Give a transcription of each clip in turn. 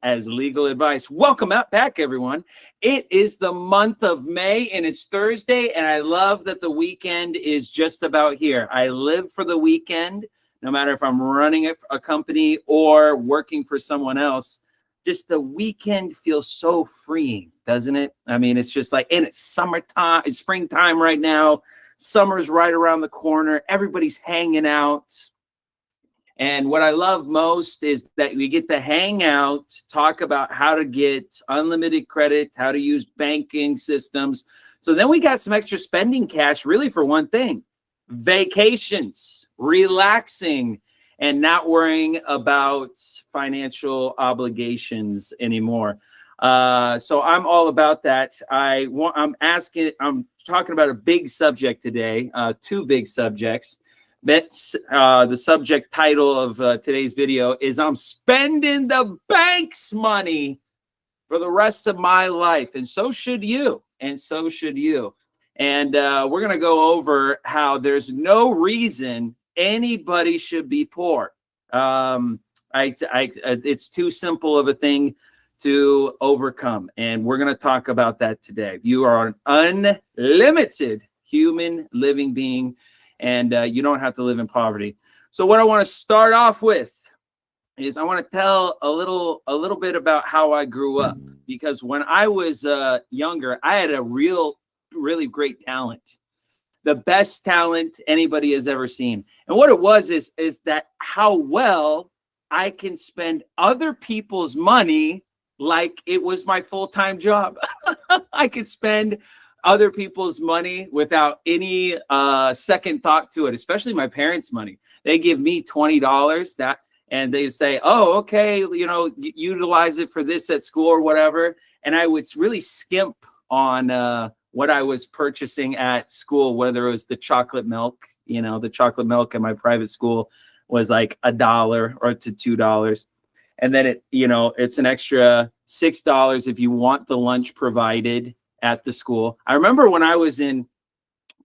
as legal advice. Welcome back, everyone. It is the month of May and it's Thursday, and I love that the weekend is just about here. I live for the weekend, no matter if I'm running a company or working for someone else. Just the weekend feels so freeing, doesn't it? I mean, it's just like, and it's summertime, it's springtime right now. Summer's right around the corner. Everybody's hanging out. And what I love most is that we get to hang out, talk about how to get unlimited credit, how to use banking systems. So then we got some extra spending cash really for one thing: vacations, relaxing, and not worrying about financial obligations anymore. So I'm all about that. I'm talking about a big subject today, two big subjects. That's the subject title of today's video is I'm spending the bank's money for the rest of my life. And so should you. And so should you. And we're going to go over how there's no reason anybody should be poor. It's too simple of a thing to overcome. And we're going to talk about that today. You are an unlimited human living being, and you don't have to live in poverty. So what I want to start off with is I want to tell a little bit about how I grew up, because when I was younger, I had a really great talent, the best talent anybody has ever seen. And what it was is that how well I can spend other people's money like it was my full-time job. I could spend other people's money without any second thought to it, especially my parents' money. They give me $20 and they say, oh, okay, utilize it for this at school or whatever. And I would really skimp on what I was purchasing at school, whether it was the chocolate milk. The chocolate milk in my private school was like $1 or to $2. And then it's an extra $6 if you want the lunch provided at the school. I remember when I was in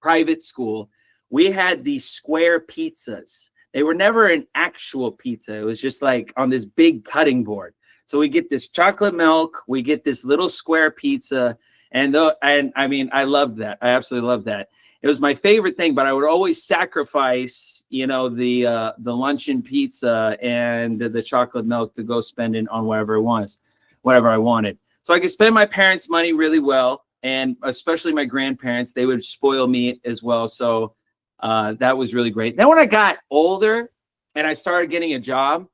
private school, we had these square pizzas. They were never an actual pizza. It was just like on this big cutting board. So we get this chocolate milk, we get this little square pizza, and I mean, I loved that. I absolutely loved that. It was my favorite thing, but I would always sacrifice, the luncheon pizza and the chocolate milk to go spend it on whatever I wanted. So I could spend my parents' money really well. And especially my grandparents, they would spoil me as well. So that was really great. Then when I got older and I started getting a job,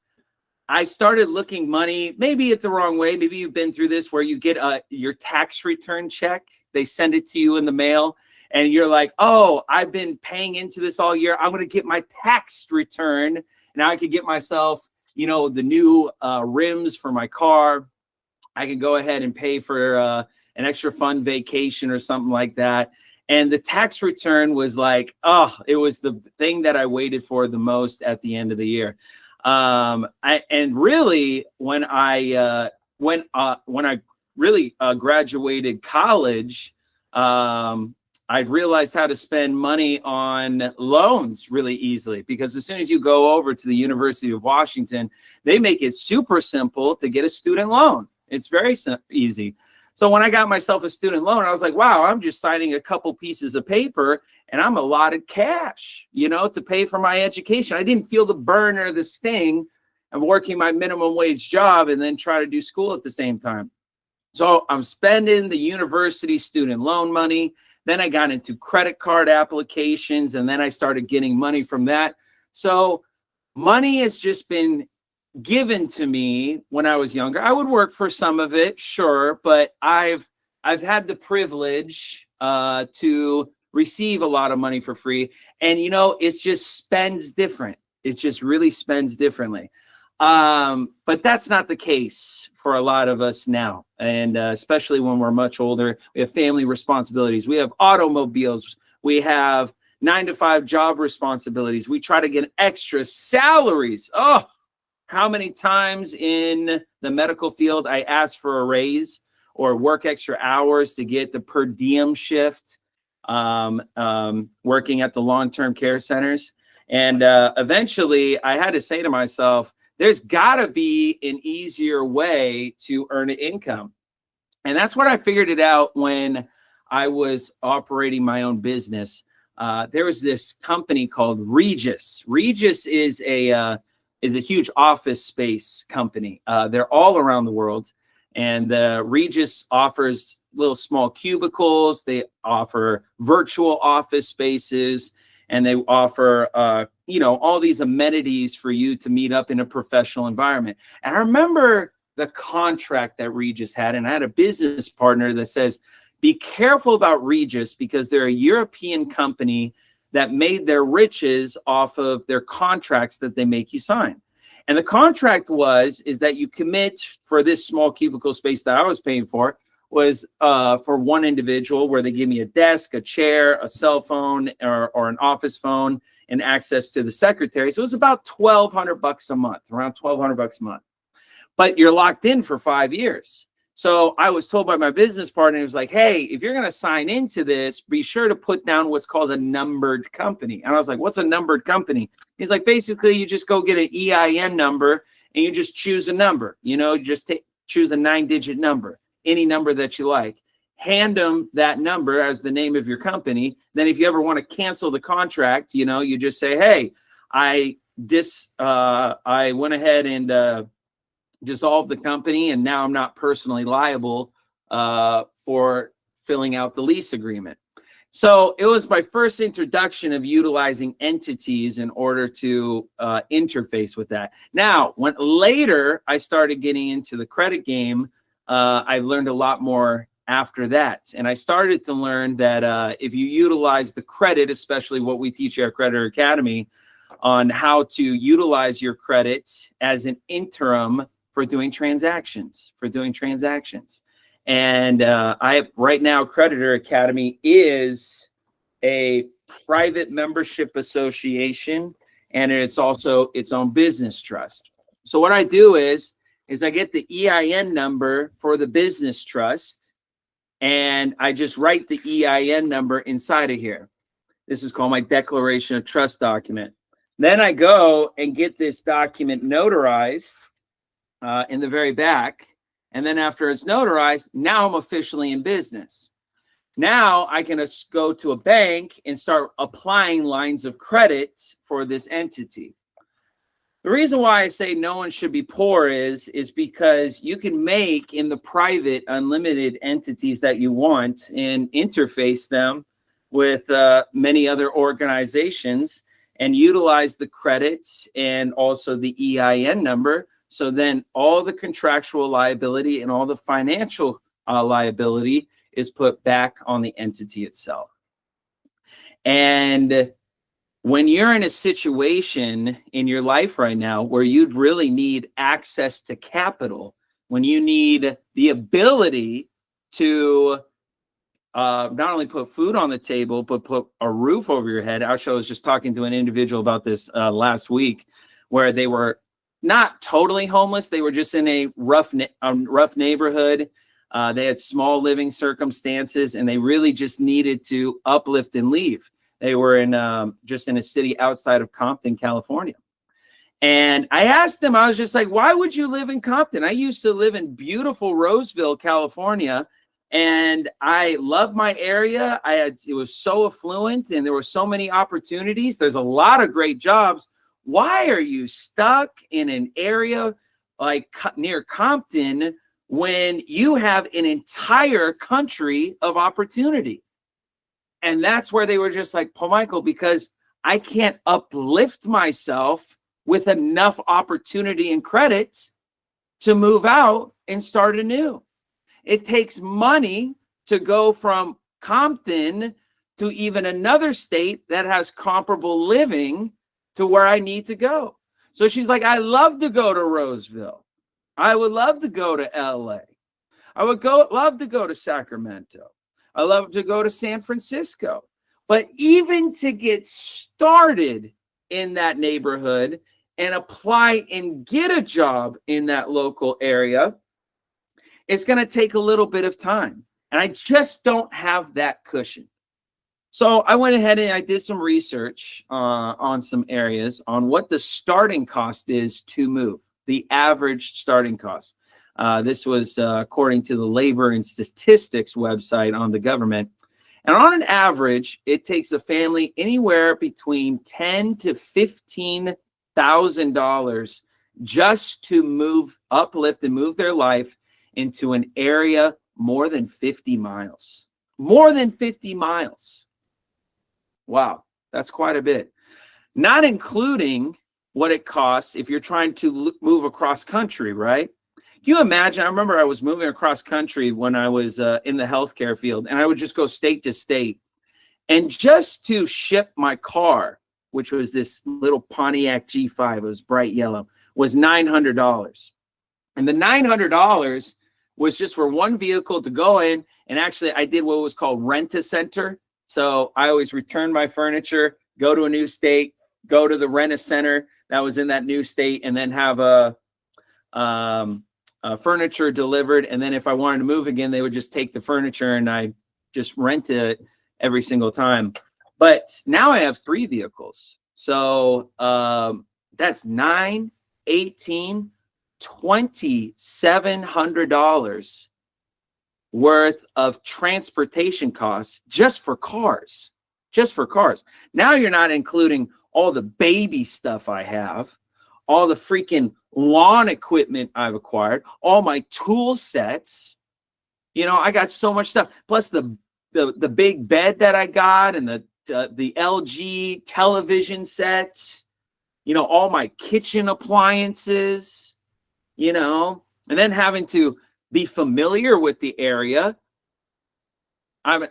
I started looking money, maybe at the wrong way. Maybe you've been through this where you get your tax return check. They send it to you in the mail and you're like, oh, I've been paying into this all year. I'm going to get my tax return. Now I could get myself, the new rims for my car. I can go ahead and pay for an extra fun vacation or something like that. And the tax return was like, oh, it was the thing that I waited for the most at the end of the year. And really, when I really graduated college, I've realized how to spend money on loans really easily, because as soon as you go over to the University of Washington, they make it super simple to get a student loan. It's very easy. So when I got myself a student loan, I was like, wow, I'm just signing a couple pieces of paper and I'm allotted cash, to pay for my education. I didn't feel the burn or the sting of working my minimum wage job and then try to do school at the same time. So I'm spending the university student loan money. Then I got into credit card applications, and then I started getting money from that. So money has just been given to me when I was younger. I would work for some of it, sure, but I've had the privilege to receive a lot of money for free, and it just spends different. It just really spends differently. But that's not the case for a lot of us now, and especially when we're much older. We have family responsibilities. We have automobiles. We have 9-to-5 job responsibilities. We try to get extra salaries. Oh, how many times in the medical field I asked for a raise or work extra hours to get the per diem shift working at the long-term care centers. And eventually I had to say to myself, there's got to be an easier way to earn an income. And that's what I figured it out when I was operating my own business. There was this company called Readiness. Readiness is a huge office space company. They're all around the world. And Readiness offers little small cubicles. They offer virtual office spaces, and they offer, all these amenities for you to meet up in a professional environment. And I remember the contract that Readiness had, and I had a business partner that says, be careful about Readiness because they're a European company that made their riches off of their contracts that they make you sign. And the contract is that you commit for this small cubicle space that I was paying for was for one individual, where they give me a desk, a chair, a cell phone, or an office phone, and access to the secretary. So it was about $1,200 a month, around $1,200 a month. But you're locked in for 5 years. So I was told by my business partner, he was like, hey, if you're going to sign into this, be sure to put down what's called a numbered company. And I was like, what's a numbered company? He's like, basically, you just go get an EIN number and you just choose a number. Just choose a 9-digit number, any number that you like. Hand them that number as the name of your company. Then if you ever want to cancel the contract, you just say, hey, I went ahead and dissolved the company, and now I'm not personally liable for filling out the lease agreement. So it was my first introduction of utilizing entities in order to interface with that. Now, when later I started getting into the credit game, I learned a lot more after that. And I started to learn that if you utilize the credit, especially what we teach at Creditor Academy, on how to utilize your credit as an interim for doing transactions, And right now, Creditor Academy is a private membership association, and it's also its own business trust. So what I do is I get the EIN number for the business trust, and I just write the EIN number inside of here. This is called my Declaration of Trust document. Then I go and get this document notarized in the very back. And then after it's notarized, now I'm officially in business. Now I can go to a bank and start applying lines of credit for this entity. The reason why I say no one should be poor is because you can make in the private unlimited entities that you want and interface them with many other organizations and utilize the credits and also the EIN number. So then all the contractual liability and all the financial liability is put back on the entity itself. And when you're in a situation in your life right now where you'd really need access to capital, when you need the ability to not only put food on the table, but put a roof over your head. Actually, I was just talking to an individual about this last week, where they were not totally homeless. They were just in a rough neighborhood. They had small living circumstances, and they really just needed to uplift and leave. They were just in a city outside of Compton, California. And I asked them, I was just like, why would you live in Compton? I used to live in beautiful Roseville, California, and I love my area. It was so affluent, and there were so many opportunities. There's a lot of great jobs. Why are you stuck in an area like near Compton when you have an entire country of opportunity? And that's where they were just like, Paul Michael, because I can't uplift myself with enough opportunity and credit to move out and start anew. It takes money to go from Compton to even another state that has comparable living to where I need to go. So she's like, I love to go to Roseville. I would love to go to LA. I would love to go to Sacramento. I love to go to San Francisco. But even to get started in that neighborhood and apply and get a job in that local area, it's going to take a little bit of time. And I just don't have that cushion. So I went ahead and I did some research on some areas on what the starting cost is to move. the average starting cost. This was according to the Labor and Statistics website on the government. And on an average, it takes a family anywhere between $10,000 to $15,000 just to uplift and move their life into an area more than 50 miles. More than 50 miles. Wow, that's quite a bit. Not including what it costs if you're trying to move across country, right? Can you imagine? I remember I was moving across country when I was in the healthcare field, and I would just go state to state. And just to ship my car, which was this little Pontiac G5, it was bright yellow, was $900. And the $900 was just for one vehicle to go in. And actually, I did what was called rent-a-center. So I always return my furniture, go to a new state, go to the rent-a-center that was in that new state, and then have furniture delivered. And then if I wanted to move again, they would just take the furniture and I just rent it every single time. But now I have 3 vehicles. So that's $9, $18, $2,700 worth of transportation costs just for cars. Just for cars. Now you're not including all the baby stuff I have, all the freaking lawn equipment I've acquired, all my tool sets. You know, I got so much stuff. Plus the big bed that I got and the LG television set, you know, all my kitchen appliances, you know, and then having to be familiar with the area.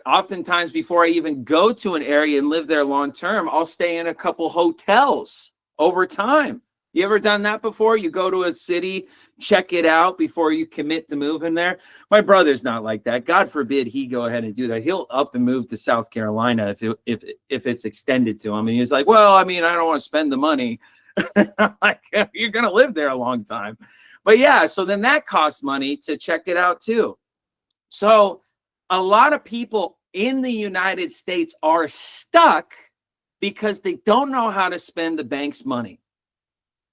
Oftentimes before I even go to an area and live there long term, I'll stay in a couple hotels over time. You ever done that before? You go to a city, check it out before you commit to moving there. My brother's not like that. God forbid he go ahead and do that. He'll up and move to South Carolina if it's extended to him. And he's like, well, I mean, I don't want to spend the money. I'm like, you're going to live there a long time. But yeah, so then that costs money to check it out too. So a lot of people in the United States are stuck because they don't know how to spend the bank's money.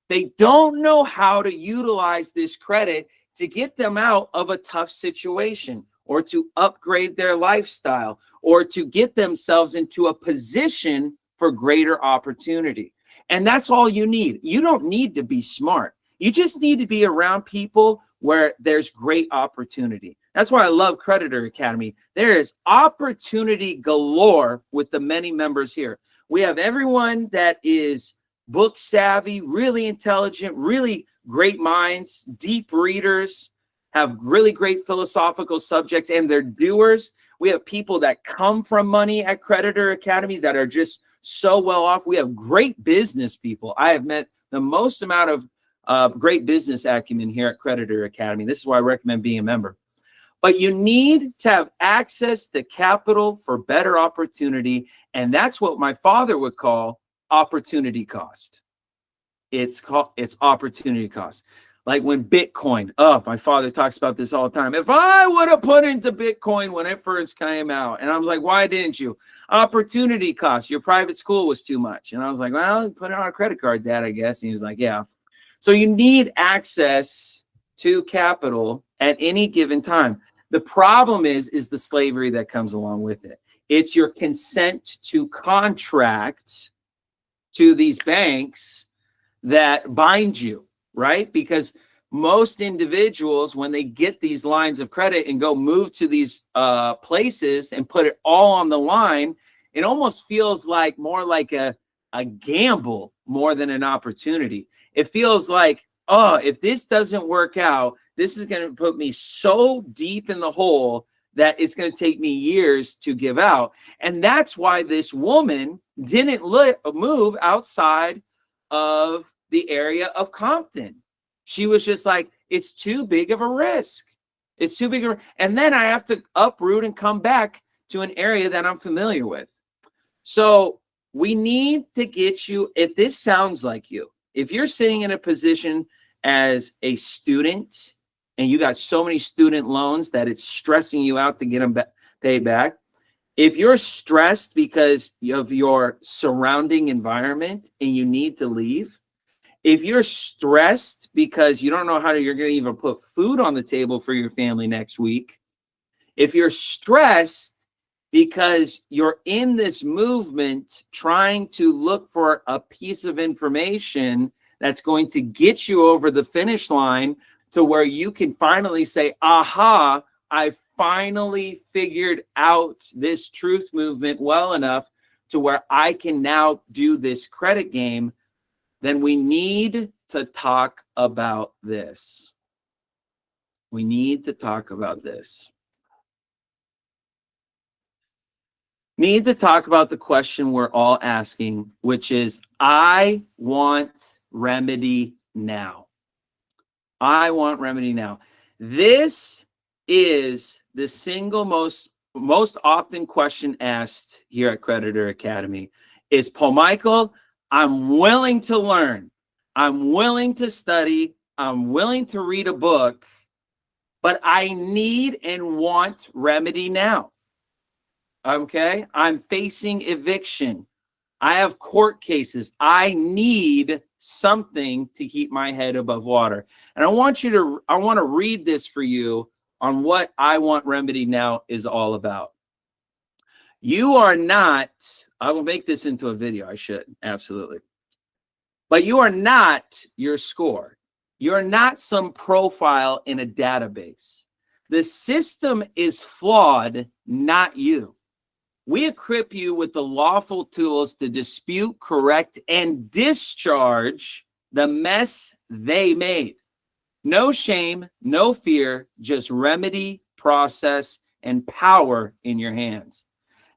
They don't know how to utilize this credit to get them out of a tough situation or to upgrade their lifestyle or to get themselves into a position for greater opportunity. And that's all you need. You don't need to be smart. You just need to be around people where there's great opportunity. That's why I love Creditor Academy. There is opportunity galore with the many members here. We have everyone that is book savvy, really intelligent, really great minds, deep readers, have really great philosophical subjects, and they're doers. We have people that come from money at Creditor Academy that are just so well off. We have great business people. I have met the most amount of great business acumen here at Creditor Academy. This is why I recommend being a member. But you need to have access to capital for better opportunity, and that's what my father would call opportunity cost. It's opportunity cost. Like when Bitcoin, my father talks about this all the time. If I would have put into Bitcoin when it first came out, and I was like, why didn't you? Opportunity cost. Your private school was too much. And I was like, well, put it on a credit card, Dad, I guess. And he was like, yeah. So you need access to capital at any given time. The problem is the slavery that comes along with it. It's your consent to contract to these banks that bind you, right? Because most individuals, when they get these lines of credit and go move to these places and put it all on the line, it almost feels like more like a gamble more than an opportunity. It feels like, oh, if this doesn't work out, this is going to put me so deep in the hole that it's going to take me years to give out. And that's why this woman didn't move outside of the area of Compton. She was just like, it's too big of a risk. It's too big of and then I have to uproot and come back to an area that I'm familiar with. So we need to get you, if this sounds like you, if you're sitting in a position as a student and you got so many student loans that it's stressing you out to get them paid back, if you're stressed because of your surrounding environment and you need to leave, If you're stressed because you don't know how you're going to even put food on the table for your family next week, if you're stressed because you're in this movement trying to look for a piece of information that's going to get you over the finish line to where you can finally say, aha, I finally figured out this truth movement well enough to where I can now do this credit game, then we need to talk about this. We need to talk about this. Need to talk about the question we're all asking, which is, I want remedy now. I want remedy now. This is the single most often question asked here at Creditor Academy is, Paul Michael, I'm willing to learn. I'm willing to study. I'm willing to read a book, but I need and want remedy now. Okay, I'm facing eviction. I have court cases. I need something to keep my head above water. And I want to read this for you on what I want remedy now is all about. You are not, I will make this into a video. I should, absolutely. But you are not your score. You're not some profile in a database. The system is flawed, not you. We equip you with the lawful tools to dispute, correct, and discharge the mess they made. No shame, no fear, just remedy, process, and power in your hands.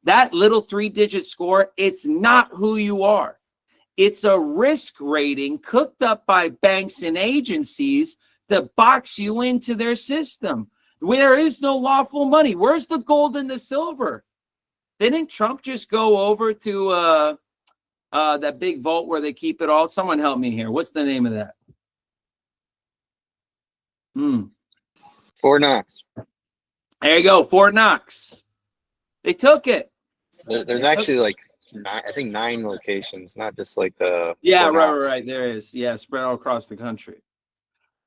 That little 3-digit score, it's not who you are. It's a risk rating cooked up by banks and agencies to box you into their system. There is no lawful money. Where's the gold and the silver? Didn't Trump just go over to that big vault where they keep it all? Someone help me here. What's the name of that? Fort Knox. There you go, Fort Knox. They took it. There's actually like I think 9 locations, not just like the right. There is, spread all across the country.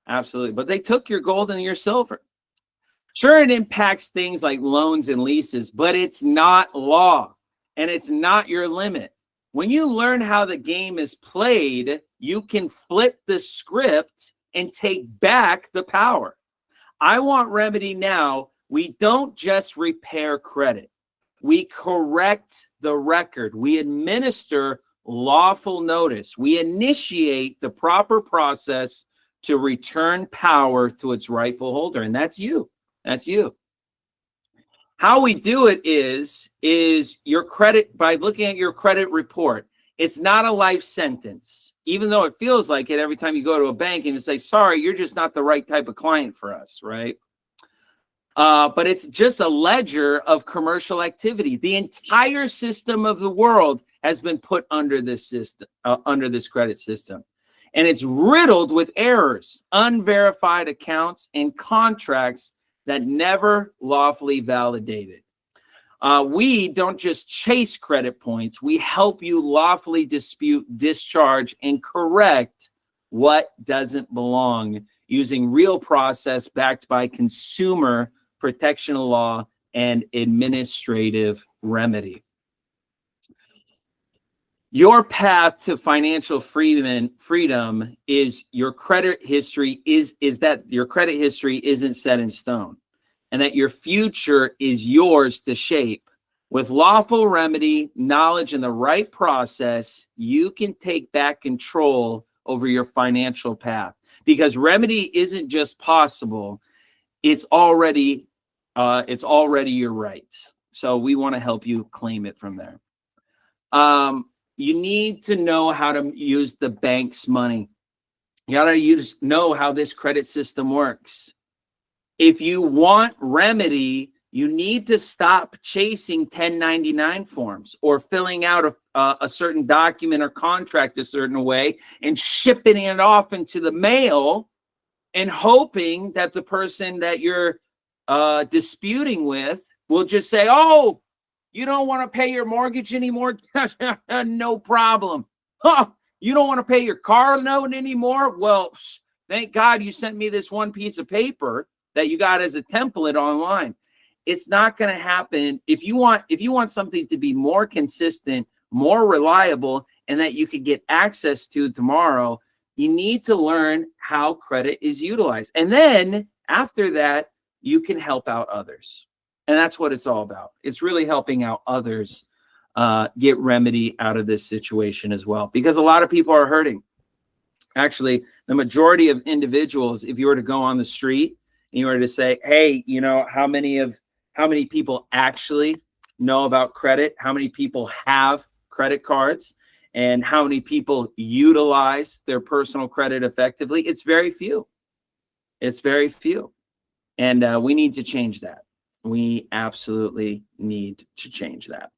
Absolutely, but they took your gold and your silver. Sure, it impacts things like loans and leases, but it's not law, and it's not your limit. When you learn how the game is played, you can flip the script and take back the power. I want remedy now. We don't just repair credit. We correct the record. We administer lawful notice. We initiate the proper process to return power to its rightful holder, and that's you. That's you. How we do it is your credit, by looking at your credit report. It's not a life sentence, even though it feels like it every time you go to a bank and you say, sorry, you're just not the right type of client for us, right? But it's just a ledger of commercial activity. The entire system of the world has been put under this system, under this credit system. And it's riddled with errors, unverified accounts, and contracts that never lawfully validated. We don't just chase credit points. We help you lawfully dispute, discharge, and correct what doesn't belong using real process backed by consumer protection law and administrative remedy. Your path to financial freedom is your credit history is that your credit history isn't set in stone, and that your future is yours to shape. With lawful remedy, knowledge, and the right process, you can take back control over your financial path, because remedy isn't just possible, it's already your right. So we want to help you claim it from there. You need to know how to use the bank's money. You got to know how this credit system works. If you want remedy, you need to stop chasing 1099 forms or filling out a certain document or contract a certain way and shipping it off into the mail and hoping that the person that you're disputing with will just say, oh, you don't want to pay your mortgage anymore? No problem. Huh, You don't want to pay your car note anymore? Well, thank God you sent me this one piece of paper that you got as a template online. It's not going to happen. If you want something to be more consistent, more reliable, and that you could get access to tomorrow, you need to learn how credit is utilized. And then after that, you can help out others. And that's what it's all about. It's really helping out others get remedy out of this situation as well, because a lot of people are hurting. Actually, the majority of individuals, if you were to go on the street and you were to say, hey, you know, how many people actually know about credit? How many people have credit cards? And how many people utilize their personal credit effectively? It's very few. It's very few. And we need to change that. We absolutely need to change that.